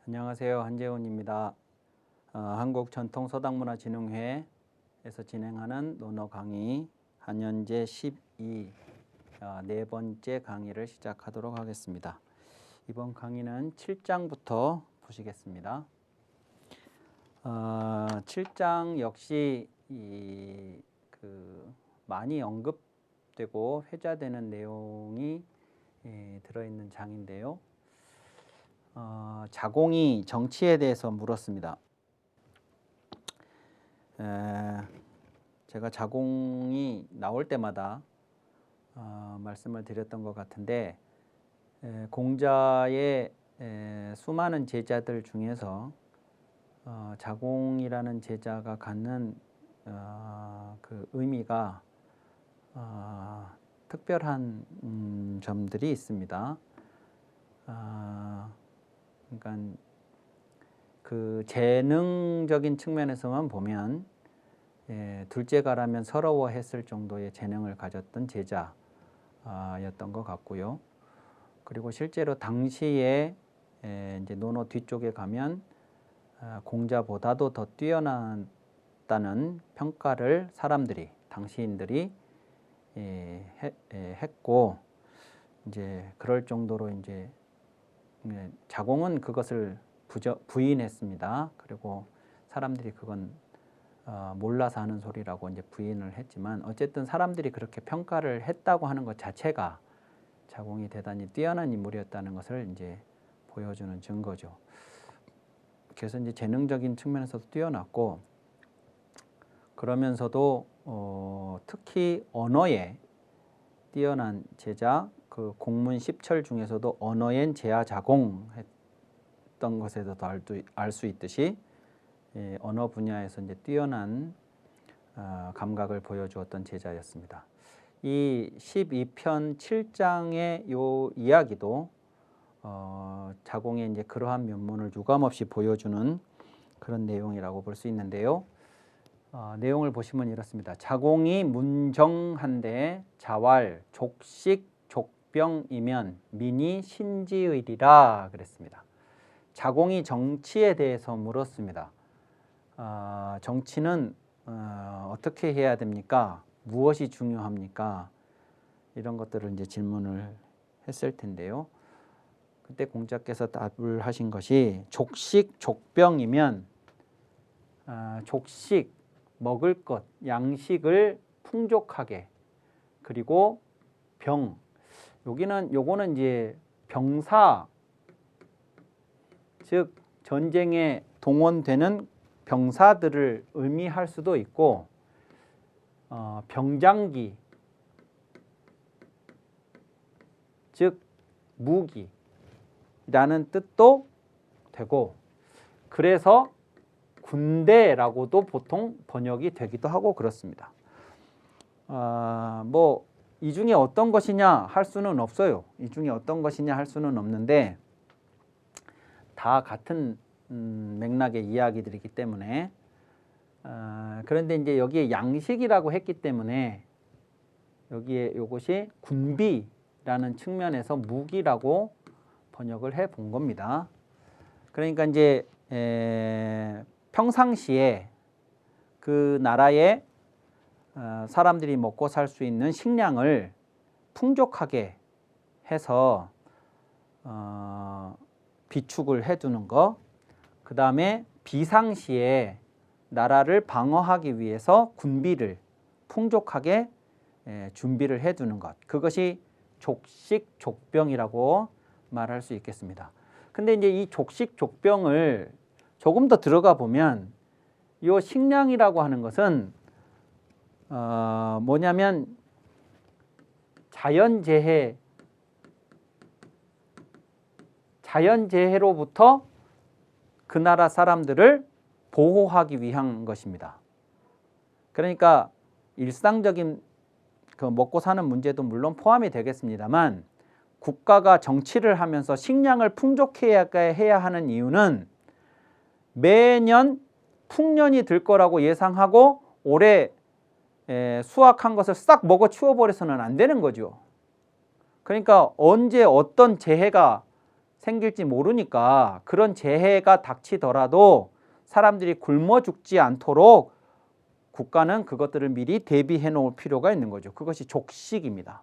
안녕하세요. 한재훈입니다. 한국전통서당문화진흥회에서 진행하는 논어 강의 한연제 12 네 번째 강의를 시작하도록 하겠습니다. 이번 강의는 7장부터 보시겠습니다. 7장 역시 많이 언급되고 회자되는 내용이 들어있는 장인데요. 자공이 정치에 대해서 물었습니다. 제가 자공이 나올 때마다 말씀을 드렸던 것 같은데, 공자의 수많은 제자들 중에서 자공이라는 제자가 갖는 그 의미가 특별한 점들이 있습니다. 그러니까 그 재능적인 측면에서만 보면 둘째가라면 서러워했을 정도의 재능을 가졌던 제자였던 것 같고요. 그리고 실제로 당시에 이제 논어 뒤쪽에 가면 공자보다도 더 뛰어났다는 평가를 사람들이, 당시인들이 했고, 이제 그럴 정도로 이제 자공은 그것을 부인했습니다. 그리고 사람들이 그건 몰라서 하는 소리라고 이제 부인을 했지만, 어쨌든 사람들이 그렇게 평가를 했다고 하는 것 자체가 자공이 대단히 뛰어난 인물이었다는 것을 이제 보여주는 증거죠. 그래서 이제 재능적인 측면에서도 뛰어났고, 그러면서도 특히 언어에 뛰어난 제자, 그 공문 10철 중에서도 언어엔 제아자공 했던 것에서도 알 수 있듯이 언어 분야에서 이제 뛰어난 감각을 보여주었던 제자였습니다. 이 12편 7장의 요 이야기도 자공의 이제 그러한 면모를 유감없이 보여주는 그런 내용이라고 볼 수 있는데요. 내용을 보시면 이렇습니다. 자공이 문정한데 자왈 족식 족병이면 민이 신지의리라 그랬습니다. 자공이 정치에 대해서 물었습니다. 정치는 어떻게 해야 됩니까? 무엇이 중요합니까? 이런 것들을 이제 질문을 했을 텐데요. 그때 공자께서 답을 하신 것이 족식 족병이면 족식, 먹을 것, 양식을 풍족하게, 그리고 병, 요거는 이제 병사, 즉 전쟁에 동원되는 병사들을 의미할 수도 있고, 병장기, 즉 무기라는 뜻도 되고, 그래서 군대라고도 보통 번역이 되기도 하고 그렇습니다. 뭐 이 중에 어떤 것이냐 할 수는 없어요. 이 중에 어떤 것이냐 할 수는 없는데, 다 같은 맥락의 이야기들이기 때문에, 그런데 이제 여기에 양식이라고 했기 때문에 여기에 요것이 군비라는 측면에서 무기라고 번역을 해 본 겁니다. 그러니까 이제 평상시에 그 나라의 사람들이 먹고 살 수 있는 식량을 풍족하게 해서 비축을 해두는 거, 그 다음에 비상시에 나라를 방어하기 위해서 군비를 풍족하게 준비를 해두는 것, 그것이 족식 족병이라고 말할 수 있겠습니다. 근데 이제 이 족식 족병을 조금 더 들어가 보면, 이 식량이라고 하는 것은 뭐냐면 자연재해로부터 그 나라 사람들을 보호하기 위한 것입니다. 그러니까 일상적인 그 먹고 사는 문제도 물론 포함이 되겠습니다만, 국가가 정치를 하면서 식량을 풍족해야 해야 하는 이유는 매년 풍년이 들 거라고 예상하고 올해 수확한 것을 싹 먹어 치워버려서는 안 되는 거죠. 그러니까 언제 어떤 재해가 생길지 모르니까 그런 재해가 닥치더라도 사람들이 굶어 죽지 않도록 국가는 그것들을 미리 대비해 놓을 필요가 있는 거죠. 그것이 족식입니다.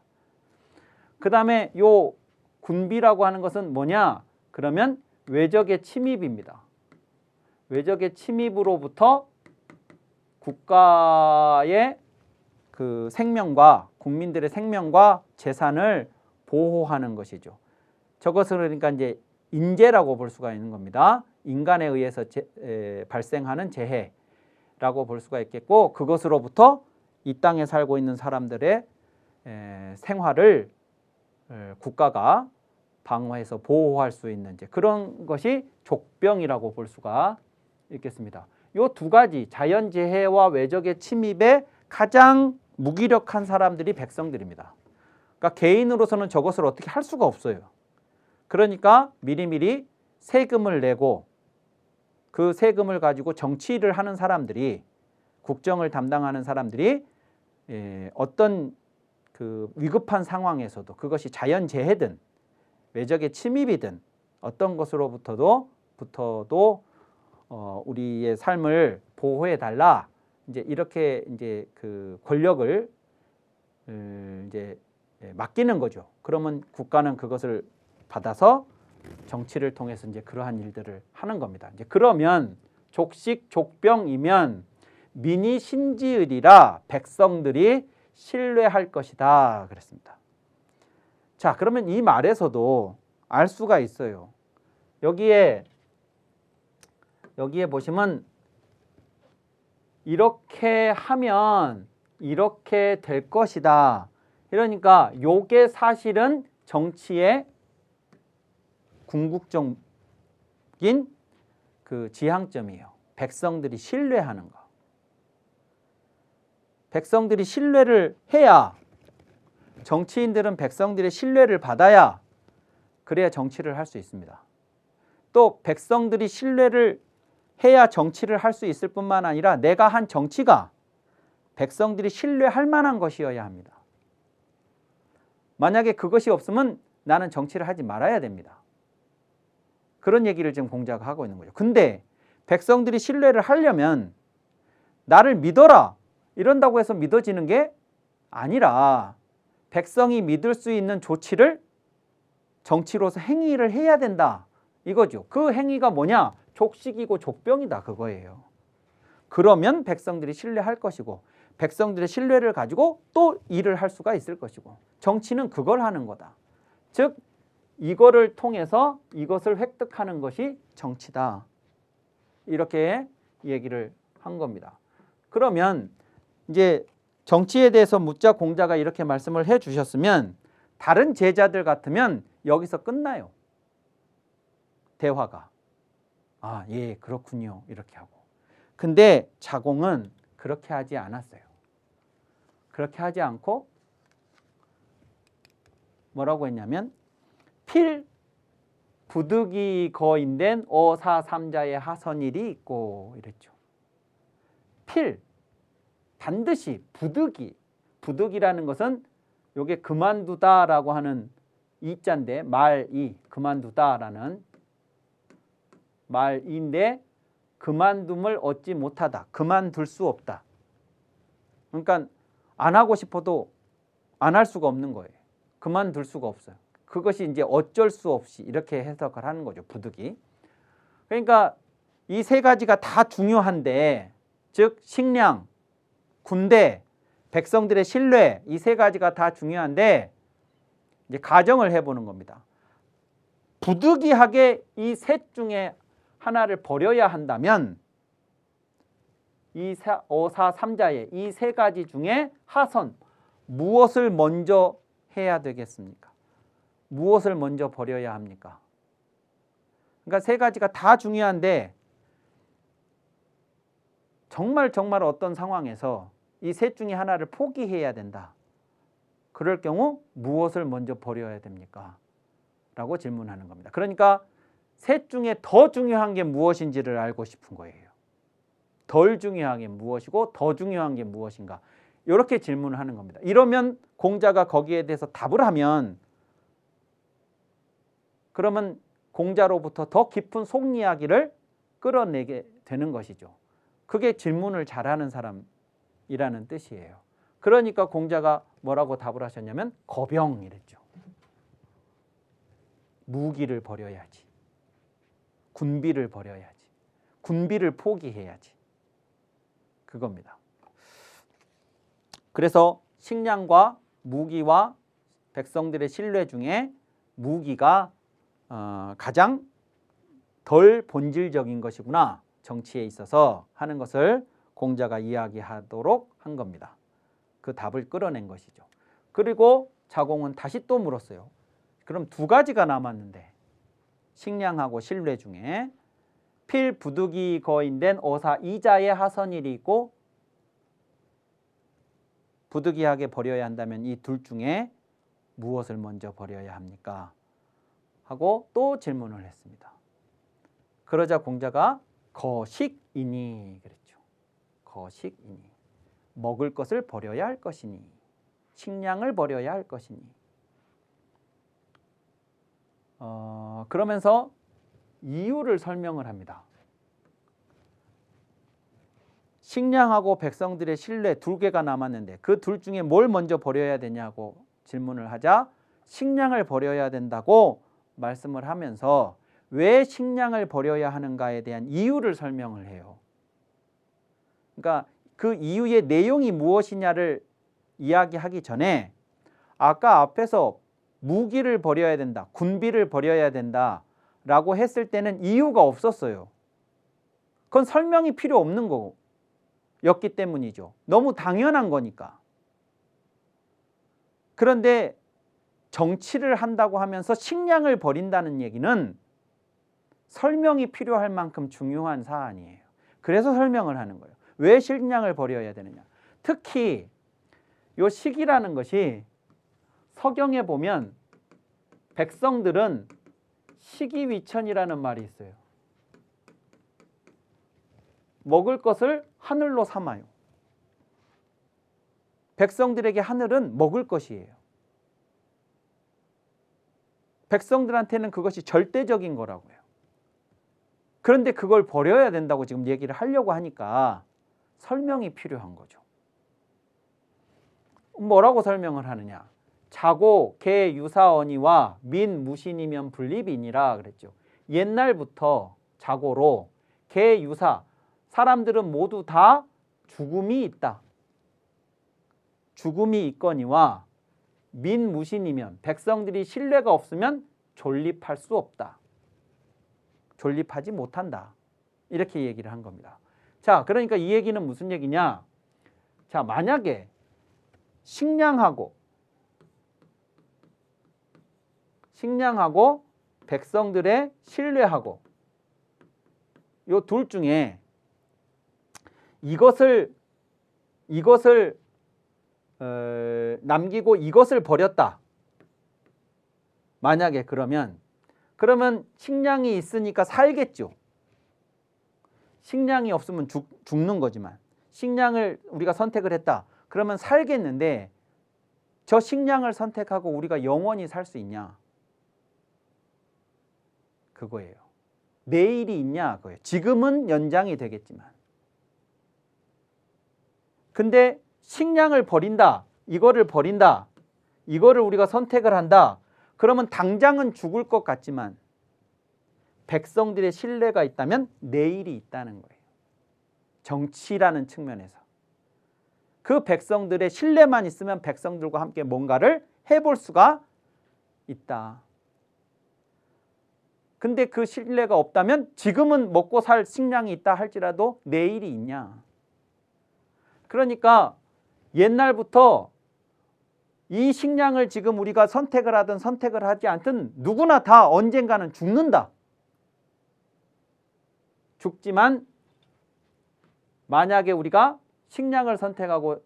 그 다음에 요 군비라고 하는 것은 뭐냐? 그러면 외적의 침입입니다. 외적의 침입으로부터 국가의 그 생명과 국민들의 생명과 재산을 보호하는 것이죠. 저것을 그러니까 이제 인재라고 볼 수가 있는 겁니다. 인간에 의해서 발생하는 재해라고 볼 수가 있겠고, 그것으로부터 이 땅에 살고 있는 사람들의 생활을 국가가 방어해서 보호할 수 있는 이제 그런 것이 족병이라고 볼 수가 있겠습니다. 이 두 가지 자연재해와 외적의 침입에 가장 무기력한 사람들이 백성들입니다. 그러니까 개인으로서는 저것을 어떻게 할 수가 없어요. 그러니까 미리미리 세금을 내고 그 세금을 가지고 정치를 하는 사람들이, 국정을 담당하는 사람들이 어떤 그 위급한 상황에서도, 그것이 자연재해든 외적의 침입이든 어떤 것으로부터도 우리의 삶을 보호해 달라, 이제 이렇게 이제 그 권력을 이제 맡기는 거죠. 그러면 국가는 그것을 받아서 정치를 통해서 이제 그러한 일들을 하는 겁니다. 이제 그러면 족식 족병이면 민이 신지으리라, 백성들이 신뢰할 것이다 그랬습니다. 자, 그러면 이 말에서도 알 수가 있어요. 여기에 보시면 이렇게 하면 이렇게 될 것이다. 그러니까 요게 사실은 정치의 궁극적인 그 지향점이에요. 백성들이 신뢰하는 거. 백성들이 신뢰를 해야, 정치인들은 백성들의 신뢰를 받아야 그래야 정치를 할 수 있습니다. 또 백성들이 신뢰를 해야 정치를 할 수 있을 뿐만 아니라 내가 한 정치가 백성들이 신뢰할 만한 것이어야 합니다. 만약에 그것이 없으면 나는 정치를 하지 말아야 됩니다. 그런 얘기를 지금 공자가 하고 있는 거죠. 근데 백성들이 신뢰를 하려면 나를 믿어라 이런다고 해서 믿어지는 게 아니라 백성이 믿을 수 있는 조치를 정치로서 행위를 해야 된다 이거죠. 그 행위가 뭐냐? 족식이고 족병이다 그거예요. 그러면 백성들이 신뢰할 것이고, 백성들의 신뢰를 가지고 또 일을 할 수가 있을 것이고, 정치는 그걸 하는 거다. 즉 이거를 통해서 이것을 획득하는 것이 정치다. 이렇게 얘기를 한 겁니다. 그러면 이제 정치에 대해서 묻자 공자가 이렇게 말씀을 해 주셨으면 다른 제자들 같으면 여기서 끝나요. 대화가. 아, 예, 그렇군요. 이렇게 하고. 근데 자공은 그렇게 하지 않았어요. 그렇게 하지 않고 뭐라고 했냐면 필 부득이 거인된 어사삼자의 하선일이 있고 이랬죠. 필, 반드시 부득이. 부득이라는 것은 요게 그만두다라고 하는 이자인데, 말이 그만두다라는 말인데, 그만둠을 얻지 못하다, 그만둘 수 없다. 그러니까 안 하고 싶어도 안 할 수가 없는 거예요. 그만둘 수가 없어요. 그것이 이제 어쩔 수 없이 이렇게 해석을 하는 거죠. 부득이. 그러니까 이 세 가지가 다 중요한데, 즉 식량, 군대, 백성들의 신뢰, 이 세 가지가 다 중요한데 이제 가정을 해보는 겁니다. 부득이하게 이 셋 중에 하나를 버려야 한다면 이 어사삼자의 이 세 가지 중에 하선, 무엇을 먼저 해야 되겠습니까? 무엇을 먼저 버려야 합니까? 그러니까 세 가지가 다 중요한데 정말 어떤 상황에서 이 셋 중에 하나를 포기해야 된다. 그럴 경우 무엇을 먼저 버려야 됩니까? 라고 질문하는 겁니다. 그러니까 셋 중에 더 중요한 게 무엇인지를 알고 싶은 거예요. 덜 중요한 게 무엇이고 더 중요한 게 무엇인가, 이렇게 질문을 하는 겁니다. 이러면 공자가 거기에 대해서 답을 하면, 그러면 공자로부터 더 깊은 속 이야기를 끌어내게 되는 것이죠. 그게 질문을 잘하는 사람이라는 뜻이에요. 그러니까 공자가 뭐라고 답을 하셨냐면 거병이랬죠. 무기를 버려야지. 군비를 버려야지. 군비를 포기해야지. 그겁니다. 그래서 식량과 무기와 백성들의 신뢰 중에 무기가 가장 덜 본질적인 것이구나. 정치에 있어서 하는 것을 공자가 이야기하도록 한 겁니다. 그 답을 끌어낸 것이죠. 그리고 자공은 다시 또 물었어요. 그럼 두 가지가 남았는데 식량하고 신뢰 중에 필 부득이 거인된 어사 이자의 하선일이 있고 부득이하게 버려야 한다면 이 둘 중에 무엇을 먼저 버려야 합니까? 하고 또 질문을 했습니다. 그러자 공자가 거식이니 그랬죠. 거식이니 먹을 것을 버려야 할 것이니 식량을 버려야 할 것이니 그러면서 이유를 설명을 합니다. 식량하고 백성들의 신뢰 두 개가 남았는데 그 둘 중에 뭘 먼저 버려야 되냐고 질문을 하자 식량을 버려야 된다고 말씀을 하면서 왜 식량을 버려야 하는가에 대한 이유를 설명을 해요. 그러니까 그 이유의 내용이 무엇이냐를 이야기하기 전에 아까 앞에서 무기를 버려야 된다, 군비를 버려야 된다라고 했을 때는 이유가 없었어요. 그건 설명이 필요 없는 거였기 때문이죠. 너무 당연한 거니까. 그런데 정치를 한다고 하면서 식량을 버린다는 얘기는 설명이 필요할 만큼 중요한 사안이에요. 그래서 설명을 하는 거예요. 왜 식량을 버려야 되느냐. 특히 이 식이라는 것이 서경에 보면 백성들은 식이위천이라는 말이 있어요. 먹을 것을 하늘로 삼아요. 백성들에게 하늘은 먹을 것이에요. 백성들한테는 그것이 절대적인 거라고요. 그런데 그걸 버려야 된다고 지금 얘기를 하려고 하니까 설명이 필요한 거죠. 뭐라고 설명을 하느냐. 자고, 개, 유사, 언이와 민, 무신이면 분립이니라 그랬죠. 옛날부터 자고로 개, 유사, 사람들은 모두 다 죽음이 있다. 죽음이 있거니와 민, 무신이면 백성들이 신뢰가 없으면 존립할 수 없다. 존립하지 못한다. 이렇게 얘기를 한 겁니다. 자, 그러니까 이 얘기는 무슨 얘기냐? 자, 만약에 식량하고 백성들의 신뢰하고 요 둘 중에 이것을 남기고 이것을 버렸다. 만약에 그러면 식량이 있으니까 살겠죠. 식량이 없으면 죽는 거지만 식량을 우리가 선택을 했다. 그러면 살겠는데 저 식량을 선택하고 우리가 영원히 살 수 있냐? 그거예요. 내일이 있냐? 그거예요. 지금은 연장이 되겠지만. 근데 식량을 버린다. 이거를 버린다. 이거를 우리가 선택을 한다. 그러면 당장은 죽을 것 같지만 백성들의 신뢰가 있다면 내일이 있다는 거예요. 정치라는 측면에서. 그 백성들의 신뢰만 있으면 백성들과 함께 뭔가를 해볼 수가 있다. 근데 그 신뢰가 없다면 지금은 먹고 살 식량이 있다 할지라도 내일이 있냐. 그러니까 옛날부터 이 식량을 지금 우리가 선택을 하든 선택을 하지 않든 누구나 다 언젠가는 죽는다. 죽지만 만약에 우리가 식량을 선택하고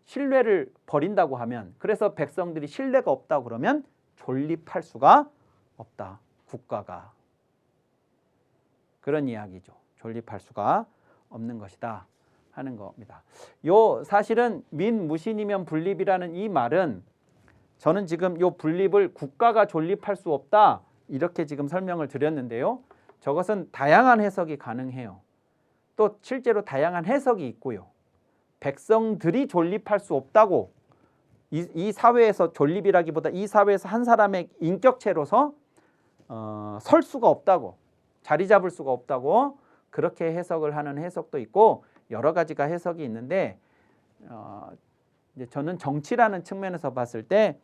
신뢰를 버린다고 하면 그래서 백성들이 신뢰가 없다고 그러면 존립할 수가 없다. 국가가. 그런 이야기죠. 존립할 수가 없는 것이다 하는 겁니다. 사실은 민무신이면 분립이라는 이 말은 저는 지금 요 분립을 국가가 존립할 수 없다 이렇게 지금 설명을 드렸는데요. 저것은 다양한 해석이 가능해요. 또 실제로 다양한 해석이 있고요. 백성들이 존립할 수 없다고, 이 사회에서 존립이라기보다 이 사회에서 한 사람의 인격체로서 설 수가 없다고, 자리 잡을 수가 없다고 그렇게 해석을 하는 해석도 있고 여러 가지가 해석이 있는데 이제 저는 정치라는 측면에서 봤을 때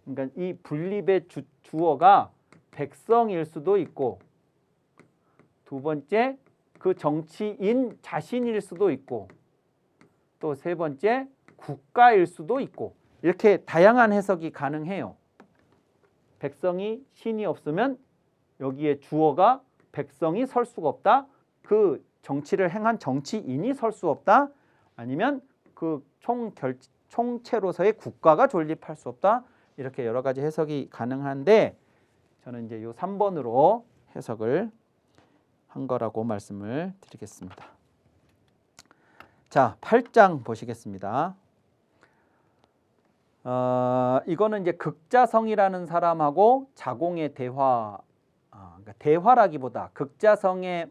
그러니까 이 분립의 주어가 백성일 수도 있고, 두 번째 그 정치인 자신일 수도 있고, 또 세 번째 국가일 수도 있고, 이렇게 다양한 해석이 가능해요. 백성이 신이 없으면 여기에 주어가 백성이 설 수가 없다. 그 정치를 행한 정치인이 설 수 없다. 아니면 그 총체로서의 국가가 존립할 수 없다. 이렇게 여러 가지 해석이 가능한데 저는 이제 요 3번으로 해석을 한 거라고 말씀을 드리겠습니다. 자, 8장 보시겠습니다. 이거는 이제 극자성이라는 사람하고 자공의 대화, 그러니까 대화라기보다 극자성의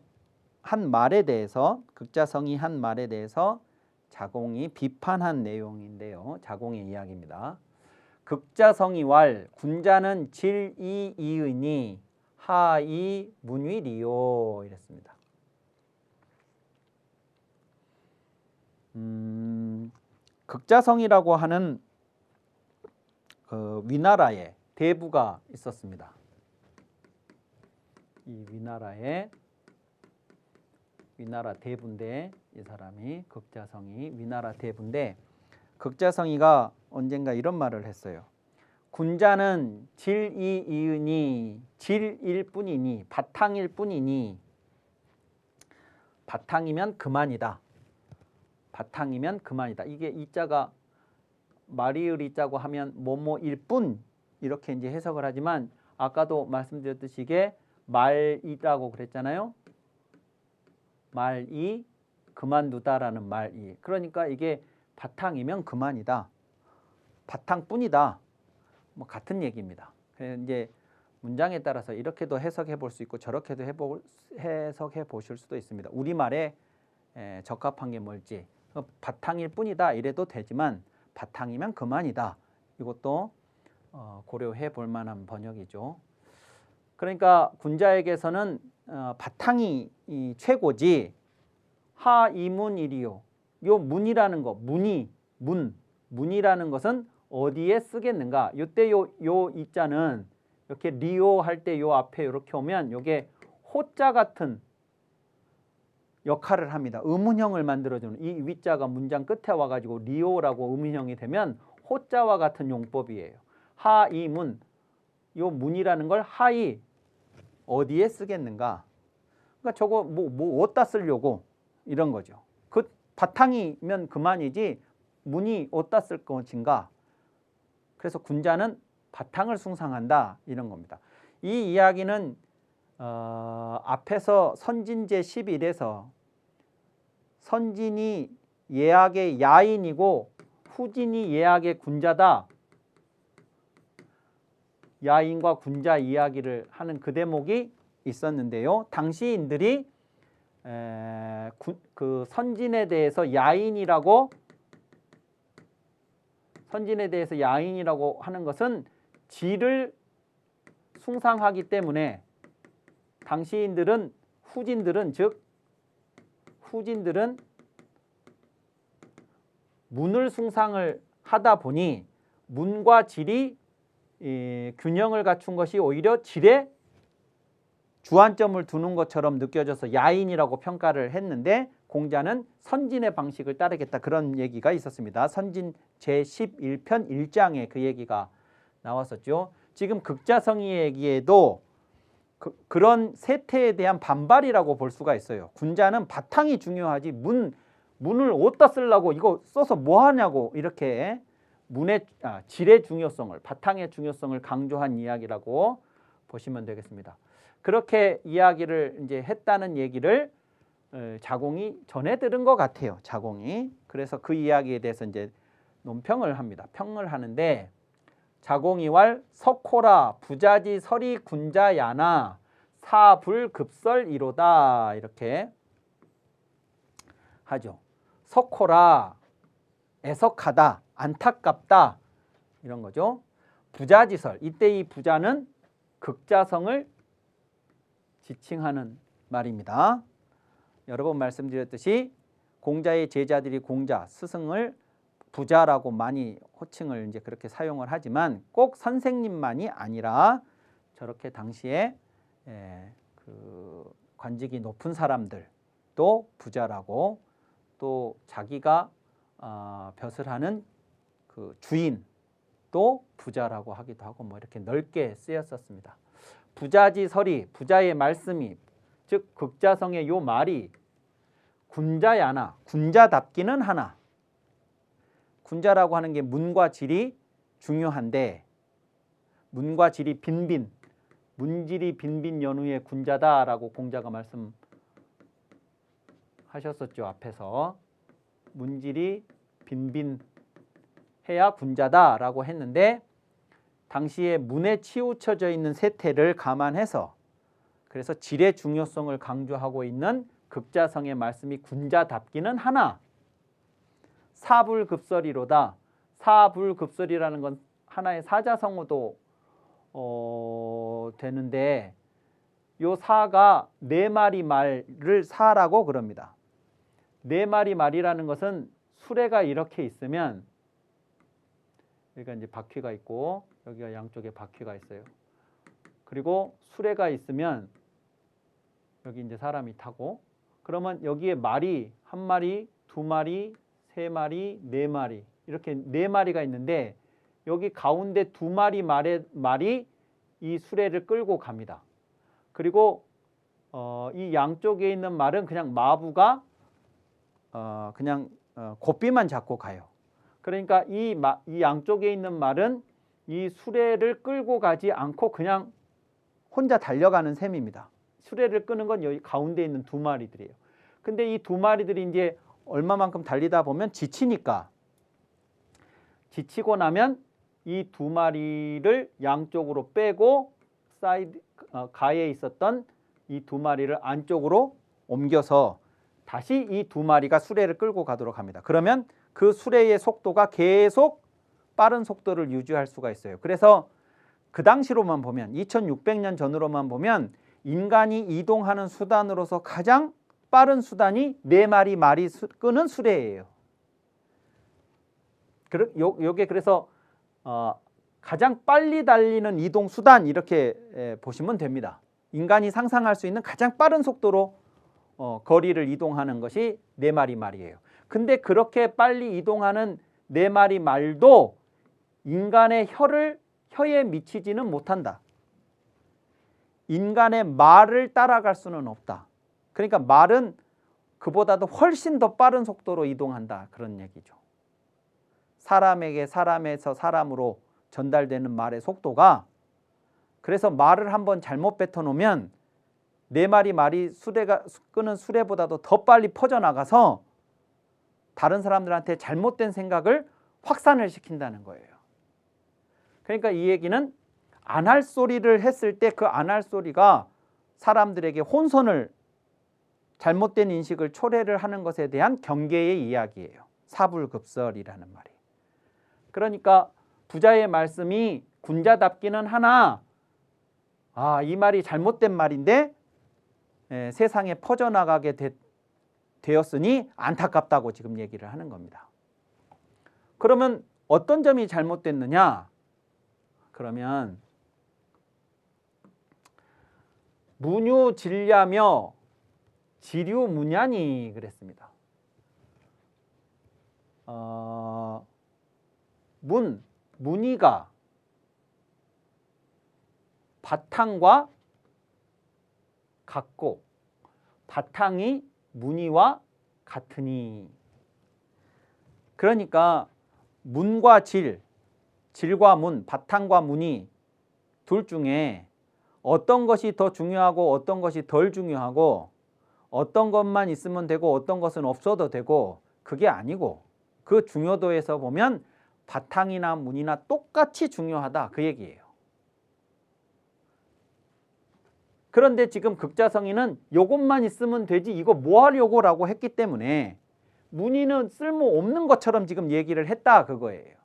한 말에 대해서, 극자성이 한 말에 대해서 자공이 비판한 내용인데요. 자공의 이야기입니다. 극자성이 왈 군자는 질이이으니 하이 문위리요 이랬습니다. 극자성이라고 하는 그 위나라에 대부가 있었습니다. 이 위나라 대부인데, 이 사람이 극자성이 위나라 대부인데, 극자성이가 언젠가 이런 말을 했어요. 군자는 질이이으니, 질일 뿐이니, 바탕일 뿐이니, 바탕이면 그만이다. 바탕이면 그만이다. 이게 이자가 말이을 이자고 하면 뭐뭐일 뿐 이렇게 이제 해석을 하지만 아까도 말씀드렸듯이 이게 말이라고 그랬잖아요. 말이 그만두다라는 말이. 그러니까 이게 바탕이면 그만이다. 바탕뿐이다. 뭐 같은 얘기입니다. 그래서 이제 문장에 따라서 이렇게도 해석해 볼 수 있고 저렇게도 해석해 보실 수도 있습니다. 우리말에 적합한 게 뭘지. 바탕일 뿐이다 이래도 되지만 바탕이면 그만이다. 이것도 고려해 볼 만한 번역이죠. 그러니까 군자에게서는 바탕이 최고지. 하이문이리요. 요 문이라는 거, 문이라는 것은 어디에 쓰겠는가? 이때 요 이자는 이렇게 리오 할 때 요 앞에 이렇게 오면 요게 호자 같은 역할을 합니다. 의문형을 만들어주는, 이 위자가 문장 끝에 와가지고 리오라고 의문형이 되면 호자와 같은 용법이에요. 하이문, 요 문이라는 걸 하이 어디에 쓰겠는가? 그러니까 저거 뭐 어디다 쓰려고 이런 거죠. 그 바탕이면 그만이지 문이 어디다 쓸 것인가? 그래서 군자는 바탕을 숭상한다 이런 겁니다. 이 이야기는 앞에서 선진제 11에서 선진이 예악의 야인이고 후진이 예악의 군자다. 야인과 군자 이야기를 하는 그 대목이 있었는데요. 당시인들이 그 선진에 대해서 야인이라고 하는 것은 질을 숭상하기 때문에 당시인들은 후진들은 문을 숭상을 하다 보니 문과 질이 균형을 갖춘 것이 오히려 질에 주안점을 두는 것처럼 느껴져서 야인이라고 평가를 했는데 공자는 선진의 방식을 따르겠다 그런 얘기가 있었습니다. 선진 제11편 1장에 그 얘기가 나왔었죠. 지금 극자성의 얘기에도 그런 세태에 대한 반발이라고 볼 수가 있어요. 군자는 바탕이 중요하지 문을 어디다 쓰려고 이거 써서 뭐 하냐고 이렇게 질의 중요성을, 바탕의 중요성을 강조한 이야기라고 보시면 되겠습니다. 그렇게 이야기를 이제 했다는 얘기를 자공이 전해 들은 것 같아요. 자공이. 그래서 그 이야기에 대해서 이제 논평을 합니다. 평을 하는데 자공이왈 석호라 부자지 설이 군자야나 사불급설이로다 이렇게 하죠. 석호라 애석하다 안타깝다 이런 거죠. 부자지설 이때 이 부자는 극자성을 지칭하는 말입니다. 여러 번 말씀드렸듯이 공자의 제자들이 공자 스승을 부자라고 많이 호칭을 이제 그렇게 사용을 하지만 꼭 선생님만이 아니라 저렇게 당시에 그 관직이 높은 사람들도 부자라고 또 자기가 벼슬 하는 그 주인도 부자라고 하기도 하고 뭐 이렇게 넓게 쓰였었습니다. 부자지설이 부자의 말씀이 즉 극자성의 요 말이 군자야나 군자답기는 하나 군자라고 하는 게 문과 질이 중요한데 문과 질이 빈빈 문질이 빈빈 연후의 군자다라고 공자가 말씀하셨었죠. 앞에서 문질이 빈빈해야 군자다라고 했는데 당시에 문에 치우쳐져 있는 세태를 감안해서 그래서 질의 중요성을 강조하고 있는 극자성의 말씀이 군자답기는 하나 사불급설이로다. 사불급설이라는 건 하나의 사자성어도 되는데 요 사가 네 마리 말을 사라고 그럽니다. 네 마리 말이라는 것은 수레가 이렇게 있으면 여기가 이제 바퀴가 있고 여기가 양쪽에 바퀴가 있어요. 그리고 수레가 있으면 여기 이제 사람이 타고 그러면 여기에 말이 한 마리, 두 마리, 세 마리, 네 마리 이렇게 네 마리가 있는데 여기 가운데 두 마리 말이 이 수레를 끌고 갑니다. 그리고 이 양쪽에 있는 말은 그냥 마부가 그냥 고삐만 잡고 가요. 그러니까 이 양쪽에 있는 말은 이 수레를 끌고 가지 않고 그냥 혼자 달려가는 셈입니다. 수레를 끄는 건 여기 가운데 있는 두 마리들이에요. 근데 이 두 마리들이 이제 얼마만큼 달리다 보면 지치니까 지치고 나면 이 두 마리를 양쪽으로 빼고 가에 있었던 이 두 마리를 안쪽으로 옮겨서 다시 이 두 마리가 수레를 끌고 가도록 합니다. 그러면 그 수레의 속도가 계속 빠른 속도를 유지할 수가 있어요. 그래서 그 당시로만 보면 2600년 전으로만 보면 인간이 이동하는 수단으로서 가장 빠른 수단이 네 마리 말이 끄는 수레예요. 요게 그래서 가장 빨리 달리는 이동 수단 이렇게 보시면 됩니다. 인간이 상상할 수 있는 가장 빠른 속도로 거리를 이동하는 것이 네 마리 말이에요. 근데 그렇게 빨리 이동하는 네 마리 말도 인간의 혀에 미치지는 못한다. 인간의 말을 따라갈 수는 없다. 그러니까 말은 그보다도 훨씬 더 빠른 속도로 이동한다. 그런 얘기죠. 사람에게 사람에서 사람으로 전달되는 말의 속도가 그래서 말을 한번 잘못 뱉어놓으면 네 마리 말이 수레가 끄는 수레보다도 더 빨리 퍼져나가서 다른 사람들한테 잘못된 생각을 확산을 시킨다는 거예요. 그러니까 이 얘기는 안 할 소리를 했을 때 그 안 할 소리가 사람들에게 혼선을 잘못된 인식을 초래를 하는 것에 대한 경계의 이야기예요. 사불급설이라는 말이. 그러니까 부자의 말씀이 군자답기는 하나 이 말이 잘못된 말인데 세상에 퍼져나가게 되었으니 안타깝다고 지금 얘기를 하는 겁니다. 그러면 어떤 점이 잘못됐느냐? 그러면 문유질야며 지류문야니 그랬습니다. 문의가 바탕과 같고 바탕이 문의와 같으니 그러니까 문과 질과 문, 바탕과 문이 둘 중에 어떤 것이 더 중요하고 어떤 것이 덜 중요하고 어떤 것만 있으면 되고 어떤 것은 없어도 되고 그게 아니고 그 중요도에서 보면 바탕이나 무늬나 똑같이 중요하다 그 얘기예요. 그런데 지금 극자성이는 요것만 있으면 되지 이거 뭐 하려고 라고 했기 때문에 무늬는 쓸모없는 것처럼 지금 얘기를 했다 그거예요.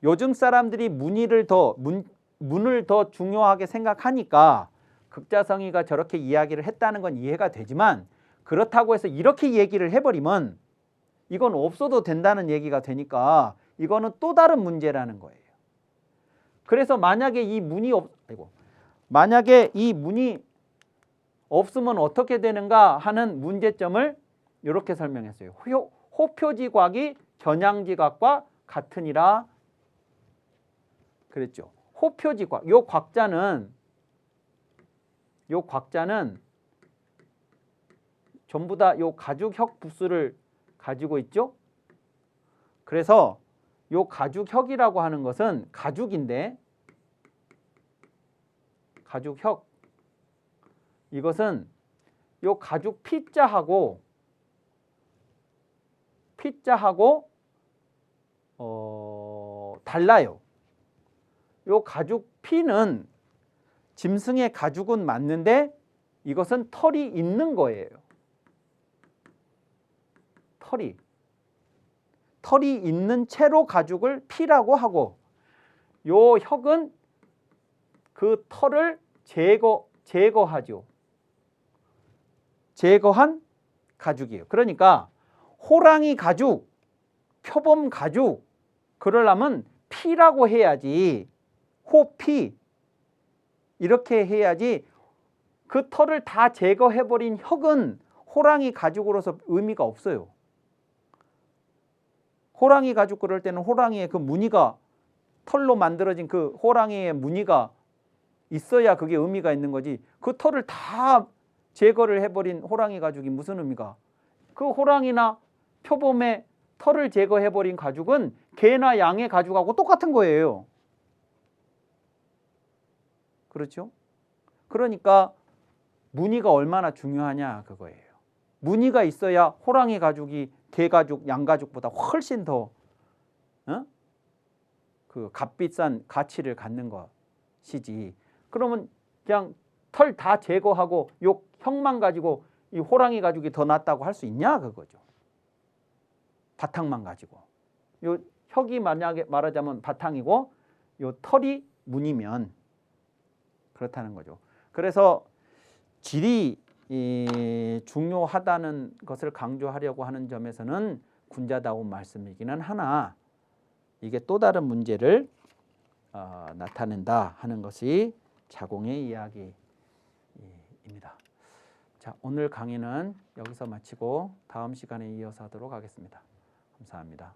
요즘 사람들이 문을 더 중요하게 생각하니까 극자성이가 저렇게 이야기를 했다는 건 이해가 되지만 그렇다고 해서 이렇게 얘기를 해버리면 이건 없어도 된다는 얘기가 되니까 이거는 또 다른 문제라는 거예요. 그래서 만약에 이 문이 없으면 어떻게 되는가 하는 문제점을 이렇게 설명했어요. 호표지곽이 겨냥지각과 같으니라 그랬죠. 호표지곽, 요 곽자는 전부 다 요 가죽혁 부수를 가지고 있죠. 그래서 요 가죽혁이라고 하는 것은 가죽인데 가죽혁 이것은 요 가죽 피자하고 달라요. 요 가죽 피는 짐승의 가죽은 맞는데 이것은 털이 있는 거예요. 털이 있는 채로 가죽을 피라고 하고 요 혁은 그 털을 제거하죠. 제거한 가죽이에요. 그러니까 호랑이 가죽, 표범 가죽 그러려면 피라고 해야지 호피 이렇게 해야지 그 털을 다 제거해버린 혁은 호랑이 가죽으로서 의미가 없어요. 호랑이 가죽 그럴 때는 호랑이의 그 무늬가 털로 만들어진 그 호랑이의 무늬가 있어야 그게 의미가 있는 거지 그 털을 다 제거를 해버린 호랑이 가죽이 무슨 의미가 그 호랑이나 표범의 털을 제거해버린 가죽은 개나 양의 가죽하고 똑같은 거예요. 그렇죠? 그러니까 무늬가 얼마나 중요하냐 그거예요. 무늬가 있어야 호랑이 가죽이 개 가죽, 양 가죽보다 훨씬 더 그 값비싼 가치를 갖는 것이지. 그러면 그냥 털 다 제거하고 요 혁만 가지고 이 호랑이 가죽이 더 낫다고 할 수 있냐 그거죠. 바탕만 가지고. 요 혁이 만약에 말하자면 바탕이고 요 털이 무늬면 그렇다는 거죠. 그래서 질이 중요하다는 것을 강조하려고 하는 점에서는 군자다운 말씀이기는 하나 이게 또 다른 문제를 나타낸다 하는 것이 자공의 이야기입니다. 자, 오늘 강의는 여기서 마치고 다음 시간에 이어서 하도록 하겠습니다. 감사합니다.